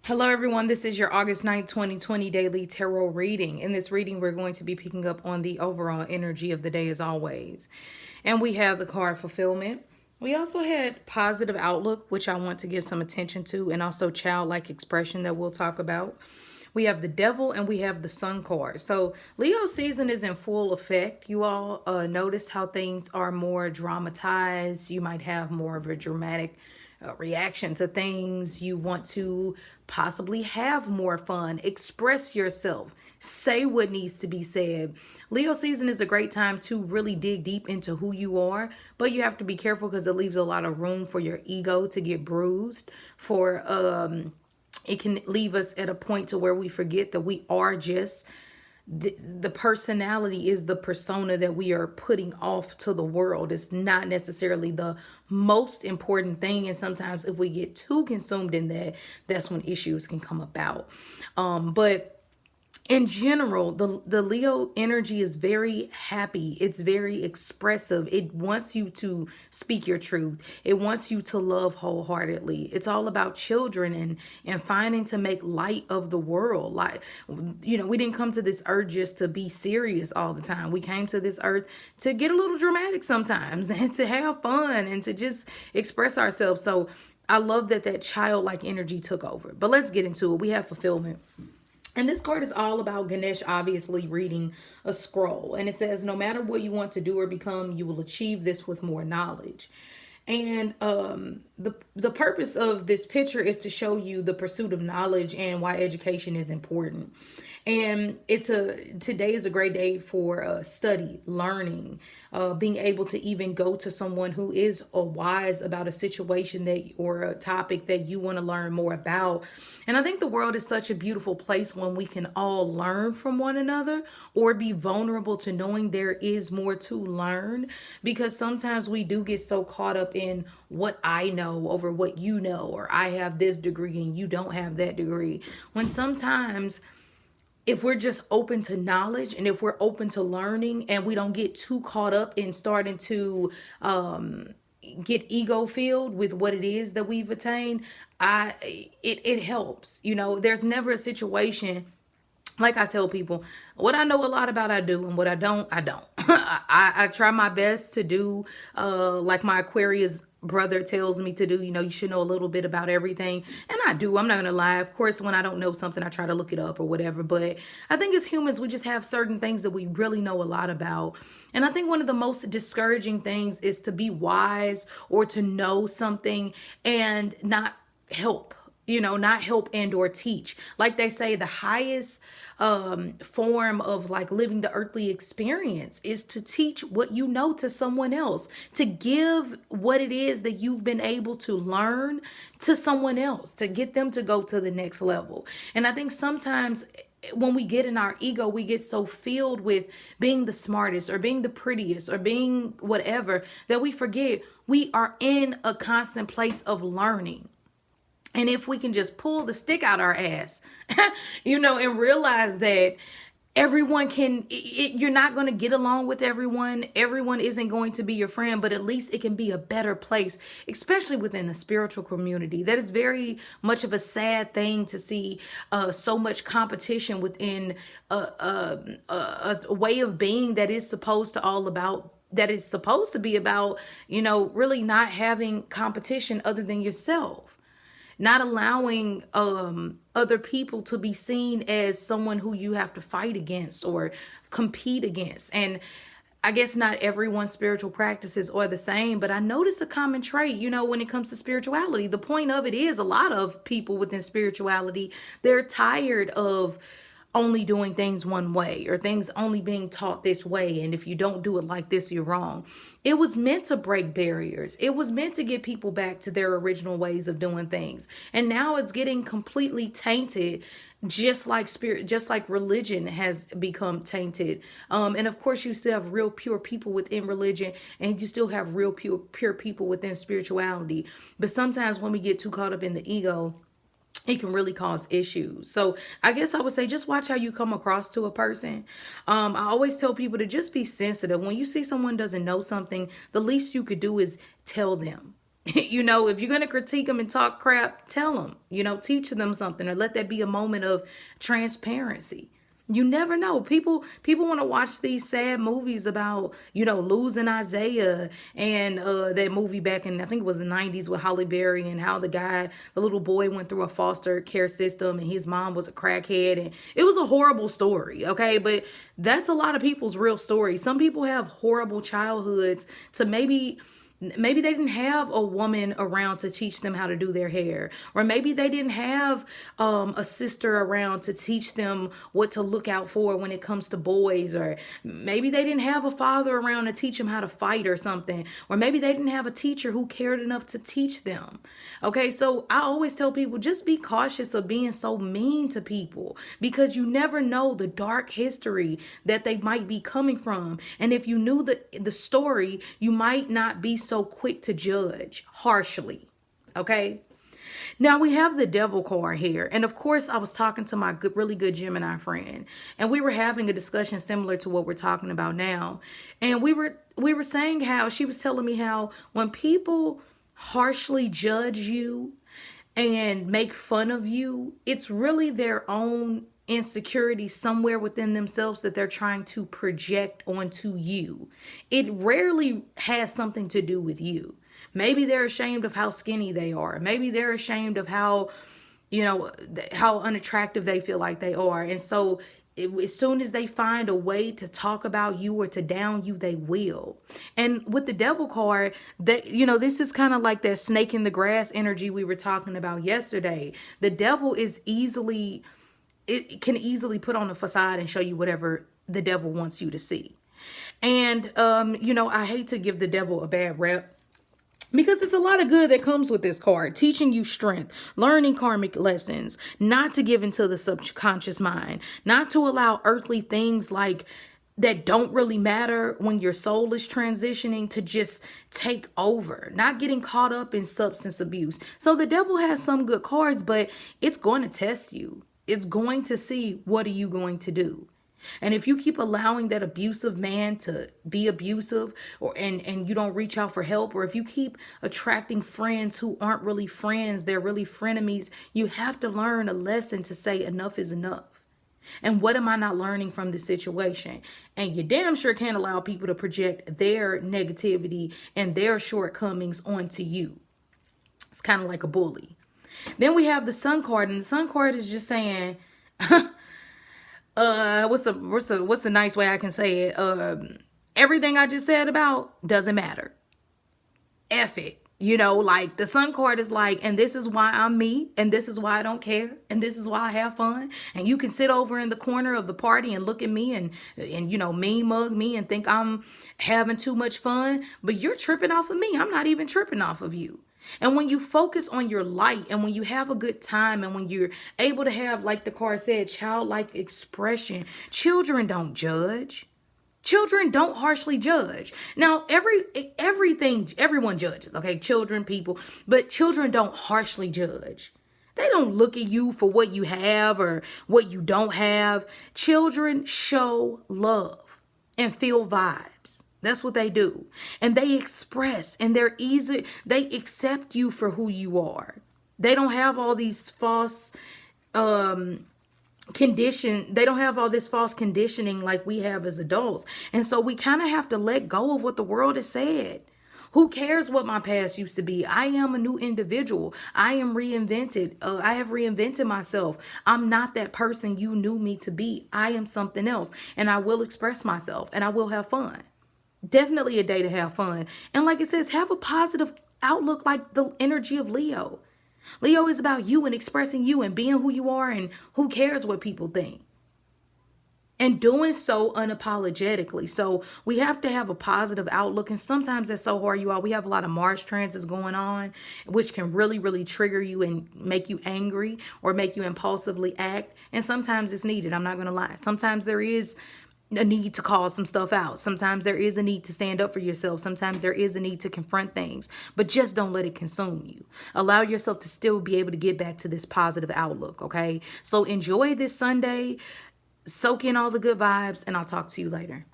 Hello, everyone. This is your August 9th, 2020 daily tarot reading. In this reading, we're going to be picking up on the overall energy of the day as always. And we have the card fulfillment. We also had positive outlook, which I want to give some attention to, and also childlike expression that we'll talk about. We have the devil and we have the sun card. So Leo season is in full effect. You all notice how things are more dramatized. You might have more of a dramatic reaction to things. You want to possibly have more fun, express yourself, say what needs to be said. Leo season is a great time to really dig deep into who you are, but you have to be careful because it leaves a lot of room for your ego to get bruised, for it can leave us at a point to where we forget that we are just the personality is the persona that we are putting off to the world. It's not necessarily the most important thing, and sometimes if we get too consumed in that, that's when issues can come about. But in general, the Leo energy is very happy. It's very expressive. It wants you to speak your truth. It wants you to love wholeheartedly. It's all about children and finding to make light of the world. Like, we didn't come to this earth just to be serious all the time. We came to this earth to get a little dramatic sometimes and to have fun and to just express ourselves. So I love that childlike energy took over. But let's get into it. We have fulfillment. And this card is all about Ganesh obviously reading a scroll. And it says, no matter what you want to do or become, you will achieve this with more knowledge. And the purpose of this picture is to show you the pursuit of knowledge and why education is important. And today is a great day for study, learning, being able to even go to someone who is wise about a situation that or a topic that you want to learn more about. And I think the world is such a beautiful place when we can all learn from one another or be vulnerable to knowing there is more to learn, because sometimes we do get so caught up in what I know over what you know, or I have this degree and you don't have that degree, when sometimes if we're just open to knowledge and if we're open to learning and we don't get too caught up in starting to get ego filled with what it is that we've attained, it helps. There's never a situation, like I tell people, what I know a lot about I do, and what I don't, I don't. I try my best to do like my Aquarius brother tells me to do. You should know a little bit about everything, and I do. I'm not gonna lie. Of course, when I don't know something, I try to look it up or whatever. But I think as humans, we just have certain things that we really know a lot about. And I think one of the most discouraging things is to be wise or to know something and not help, not help and or teach. Like they say, the highest form of like living the earthly experience is to teach what you know to someone else, to give what it is that you've been able to learn to someone else, to get them to go to the next level. And I think sometimes when we get in our ego, we get so filled with being the smartest or being the prettiest or being whatever that we forget we are in a constant place of learning. And if we can just pull the stick out our ass, and realize that everyone you're not going to get along with everyone. Everyone isn't going to be your friend, but at least it can be a better place, especially within the spiritual community. That is very much of a sad thing to see so much competition within a way of being that is supposed to be about, really not having competition other than yourself, not allowing other people to be seen as someone who you have to fight against or compete against. And I guess not everyone's spiritual practices are the same, but I notice a common trait, when it comes to spirituality. The point of it is a lot of people within spirituality, they're tired of only doing things one way or things only being taught this way. And if you don't do it like this, you're wrong. It was meant to break barriers. It was meant to get people back to their original ways of doing things. And now it's getting completely tainted, just like religion has become tainted. And of course, you still have real pure people within religion, and you still have real pure people within spirituality. But sometimes when we get too caught up in the ego, it can really cause issues. So I guess I would say just watch how you come across to a person. I always tell people to just be sensitive. When you see someone doesn't know something, the least you could do is tell them. You know, if you're going to critique them and talk crap, tell them, you know, teach them something, or let that be a moment of transparency. You never know. People want to watch these sad movies about, you know, losing Isaiah, and that movie back in, I think it was the 90s, with Holly Berry, and how the little boy went through a foster care system and his mom was a crackhead, and it was a horrible story, okay? But that's a lot of people's real stories. Some people have horrible childhoods to maybe they didn't have a woman around to teach them how to do their hair, or maybe they didn't have a sister around to teach them what to look out for when it comes to boys, or maybe they didn't have a father around to teach them how to fight or something, or maybe they didn't have a teacher who cared enough to teach them. Okay, so I always tell people, just be cautious of being so mean to people, because you never know the dark history that they might be coming from. And if you knew the story, you might not be so quick to judge harshly. Okay. Now we have the devil card here. And of course, I was talking to my really good Gemini friend, and we were having a discussion similar to what we're talking about now. And we were saying how she was telling me how when people harshly judge you and make fun of you, it's really their own insecurity somewhere within themselves that they're trying to project onto you. It rarely has something to do with you. Maybe they're ashamed of how skinny they are. Maybe they're ashamed of how, you know, how unattractive they feel like they are. And so as soon as they find a way to talk about you or to down you, they will. And with the devil card, that, you know, this is kind of like that snake in the grass energy we were talking about yesterday. The devil is it can easily put on a facade and show you whatever the devil wants you to see. And you know, I hate to give the devil a bad rep, because it's a lot of good that comes with this card. Teaching you strength, learning karmic lessons, not to give into the subconscious mind, not to allow earthly things like that don't really matter when your soul is transitioning to just take over, not getting caught up in substance abuse. So the devil has some good cards, but it's going to test you. It's going to see, what are you going to do? And if you keep allowing that abusive man to be abusive, or and you don't reach out for help, or if you keep attracting friends who aren't really friends, they're really frenemies, you have to learn a lesson to say enough is enough. And what am I not learning from this situation? And you damn sure can't allow people to project their negativity and their shortcomings onto you. It's kind of like a bully. Then we have the Sun card, and the Sun card is just saying, what's a nice way I can say it? Everything I just said about doesn't matter. F it. You know, like the Sun card is like, and this is why I'm me, and this is why I don't care, and this is why I have fun. And you can sit over in the corner of the party and look at me and you know, mean mug me and think I'm having too much fun, but you're tripping off of me. I'm not even tripping off of you. And when you focus on your light, and when you have a good time, and when you're able to have, like the card said, childlike expression, children don't judge. Children don't harshly judge. Now, everyone judges, okay? Children, people, but children don't harshly judge. They don't look at you for what you have or what you don't have. Children show love and feel vibes. That's what they do. And they express, and they accept you for who you are. They don't have all these false they don't have all this false conditioning like we have as adults. And so we kind of have to let go of what the world has said. Who cares what my past used to be? I am a new individual. I am reinvented. I have reinvented myself. I'm not that person you knew me to be. I am something else, and I will express myself, and I will have fun. Definitely a day to have fun. And like it says, have a positive outlook, like the energy of Leo. Leo is about you and expressing you and being who you are, and who cares what people think. And doing so unapologetically. So we have to have a positive outlook. And sometimes that's so hard, you all. We have a lot of Mars transits going on, which can really, really trigger you and make you angry or make you impulsively act. And sometimes it's needed. I'm not going to lie. Sometimes there is a need to call some stuff out. Sometimes there is a need to stand up for yourself. Sometimes there is a need to confront things, but just don't let it consume you. Allow yourself to still be able to get back to this positive outlook. Okay. So enjoy this Sunday, soak in all the good vibes, and I'll talk to you later.